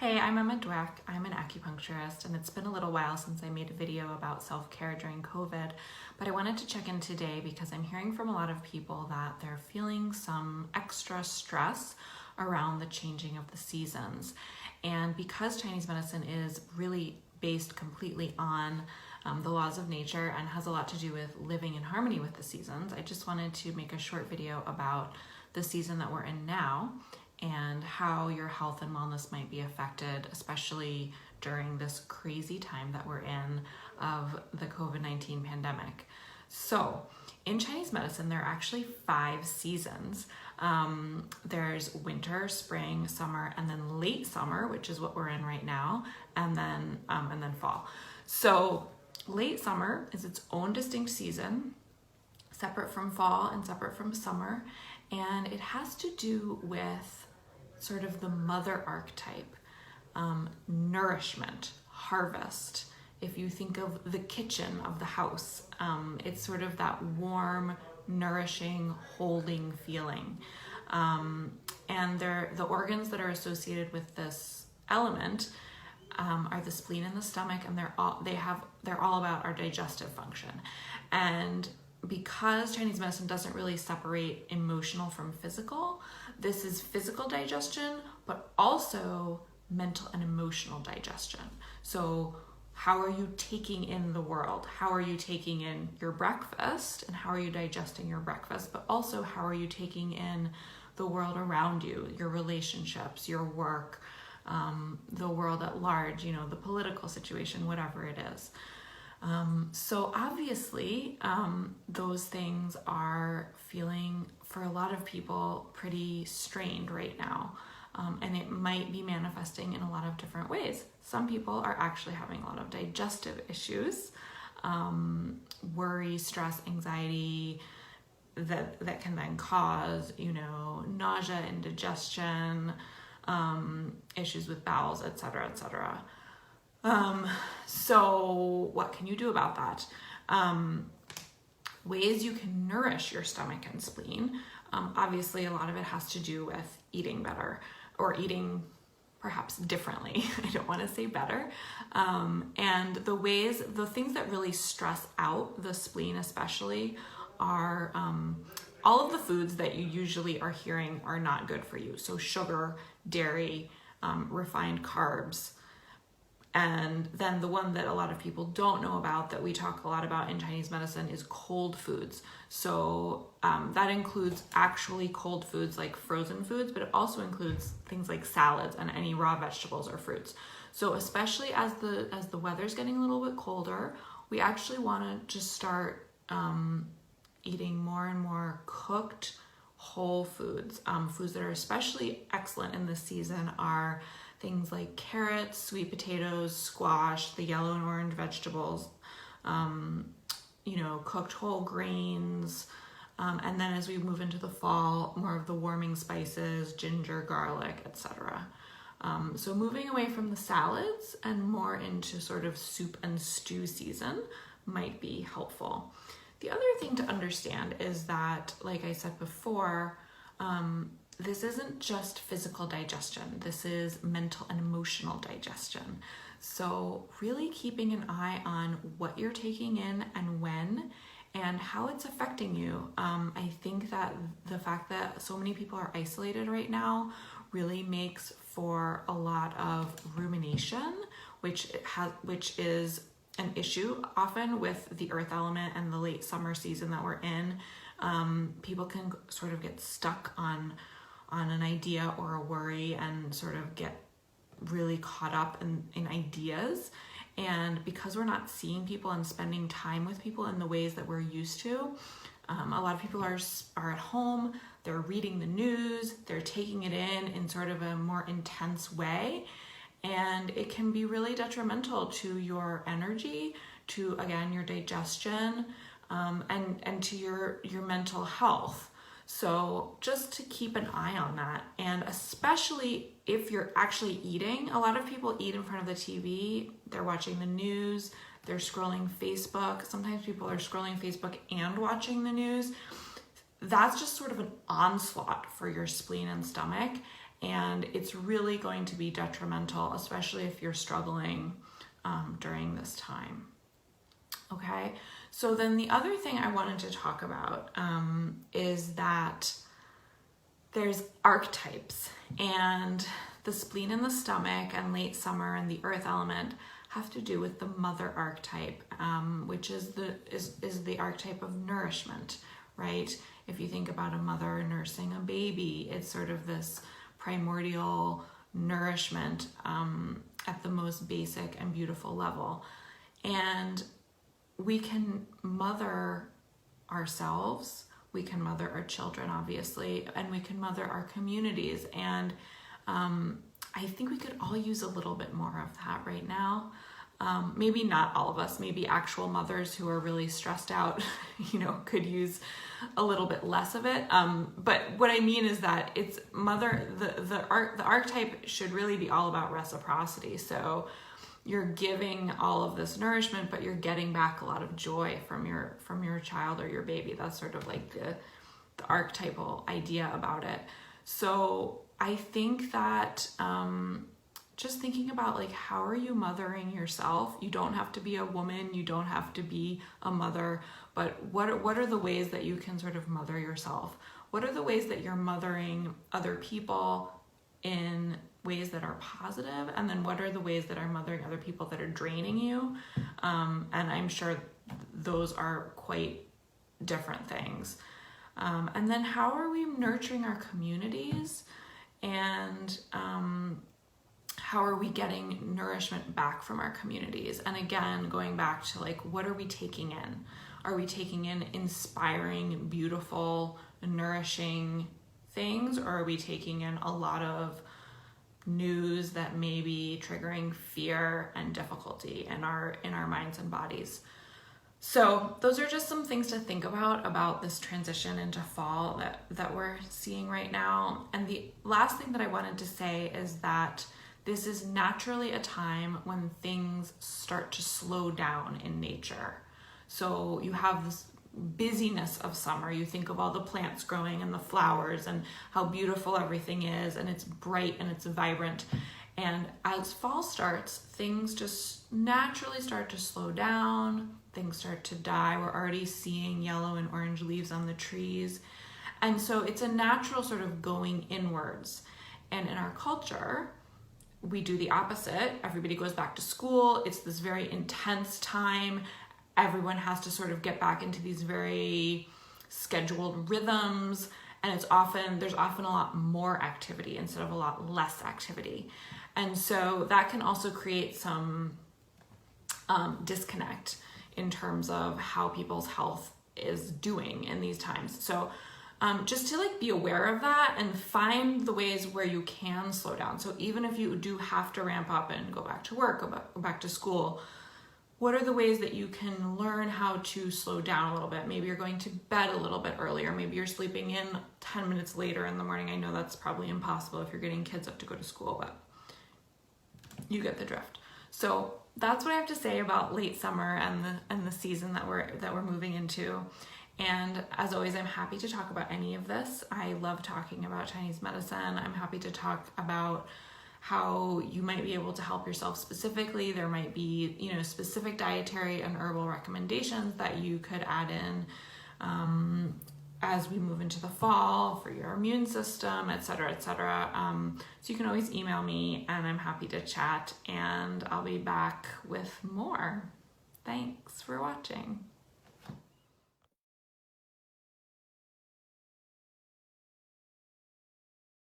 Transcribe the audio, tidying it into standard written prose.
Hey, I'm Emma Dweck. I'm an acupuncturist, and it's been a little while since I made a video about self-care during COVID, but I wanted to check in today because I'm hearing from a lot of people that they're feeling some extra stress around the changing of the seasons. And because Chinese medicine is really based completely on the laws of nature and has a lot to do with living in harmony with the seasons, I just wanted to make a short video about the season that we're in now and how your health and wellness might be affected, especially during this crazy time that we're in of the COVID-19 pandemic. So in Chinese medicine, there are actually 5 seasons. There's winter, spring, summer, and then late summer, which is what we're in right now, and then fall. So late summer is its own distinct season, separate from fall and separate from summer, and it has to do with sort of the mother archetype, nourishment, harvest. If you think of the kitchen of the house, it's sort of that warm, nourishing, holding feeling. And the organs that are associated with this element are the spleen and the stomach, and they're all about our digestive function. And because Chinese medicine doesn't really separate emotional from physical, this is physical digestion, but also mental and emotional digestion. So how are you taking in the world? How are you taking in your breakfast, and how are you digesting your breakfast? But also, how are you taking in the world around you, your relationships, your work, the world at large, the political situation, whatever it is. So obviously, those things are feeling, for a lot of people, pretty strained right now. And it might be manifesting in a lot of different ways. Some people are actually having a lot of digestive issues, worry, stress, anxiety, that can then cause, nausea, indigestion, issues with bowels, etc., etc. So what can you do about that? Ways you can nourish your stomach and spleen. Obviously, a lot of it has to do with eating better, or eating perhaps differently. I don't want to say better. And the things that really stress out the spleen especially are all of the foods that you usually are hearing are not good for you. So sugar, dairy, refined carbs. And then the one that a lot of people don't know about, that we talk a lot about in Chinese medicine, is cold foods. So that includes actually cold foods like frozen foods, but it also includes things like salads and any raw vegetables or fruits. So especially as the weather's getting a little bit colder, we actually want to just start eating more and more cooked whole foods. Foods that are especially excellent in this season are things like carrots, sweet potatoes, squash, the yellow and orange vegetables, cooked whole grains, and then as we move into the fall, more of the warming spices, ginger, garlic, etc. So moving away from the salads and more into sort of soup and stew season might be helpful. The other thing to understand is that, like I said before, this isn't just physical digestion. This is mental and emotional digestion. So really keeping an eye on what you're taking in and when, and how it's affecting you. I think that the fact that so many people are isolated right now really makes for a lot of rumination, which is an issue often with the earth element and the late summer season that we're in. People can sort of get stuck on an idea or a worry and sort of get really caught up in ideas. And because we're not seeing people and spending time with people in the ways that we're used to, a lot of people are at home, they're reading the news, they're taking it in sort of a more intense way. And it can be really detrimental to your energy, to, again, your digestion, and to your mental health. So just to keep an eye on that. And especially if you're actually eating, a lot of people eat in front of the TV, they're watching the news, they're scrolling Facebook. Sometimes people are scrolling Facebook and watching the news. That's just sort of an onslaught for your spleen and stomach. And it's really going to be detrimental, especially if you're struggling during this time. Okay, so then the other thing I wanted to talk about is that there's archetypes, and the spleen and the stomach and late summer and the earth element have to do with the mother archetype, which is the archetype of nourishment, right? If you think about a mother nursing a baby, it's sort of this primordial nourishment at the most basic and beautiful level. And we can mother ourselves, we can mother our children, obviously, and we can mother our communities. And I think we could all use a little bit more of that right now. Maybe not all of us, maybe actual mothers who are really stressed out, could use a little bit less of it. But what I mean is that it's the archetype should really be all about reciprocity. So you're giving all of this nourishment, but you're getting back a lot of joy from your child or your baby. That's sort of like the archetypal idea about it. So I think that just thinking about like, how are you mothering yourself? You don't have to be a woman, you don't have to be a mother, but what are the ways that you can sort of mother yourself? What are the ways that you're mothering other people in ways that are positive? And then what are the ways that are mothering other people that are draining you? And I'm sure those are quite different things. And then how are we nurturing our communities? And how are we getting nourishment back from our communities? And again, going back to like, what are we taking in? Are we taking in inspiring, beautiful, nourishing things? Or are we taking in a lot of news that may be triggering fear and difficulty in our minds and bodies? So those are just some things to think about this transition into fall that we're seeing right now. And the last thing that I wanted to say is that this is naturally a time when things start to slow down in nature. So you have this busyness of summer. You think of all the plants growing and the flowers and how beautiful everything is, and it's bright and it's vibrant. And as fall starts, things just naturally start to slow down. Things start to die. We're already seeing yellow and orange leaves on the trees. And so it's a natural sort of going inwards. And in our culture, we do the opposite. Everybody goes back to school. It's this very intense time. Everyone has to sort of get back into these very scheduled rhythms. And there's often a lot more activity instead of a lot less activity. And so that can also create some disconnect in terms of how people's health is doing in these times. So just to like be aware of that and find the ways where you can slow down. So even if you do have to ramp up and go back to work, go back to school, what are the ways that you can learn how to slow down a little bit? Maybe you're going to bed a little bit earlier. Maybe you're sleeping in 10 minutes later in the morning. I know that's probably impossible if you're getting kids up to go to school, but you get the drift. So that's what I have to say about late summer and the season that we're moving into. And as always, I'm happy to talk about any of this. I love talking about Chinese medicine. I'm happy to talk about how you might be able to help yourself specifically. There might be, specific dietary and herbal recommendations that you could add in as we move into the fall for your immune system, et cetera, et cetera. So you can always email me and I'm happy to chat, and I'll be back with more. Thanks for watching.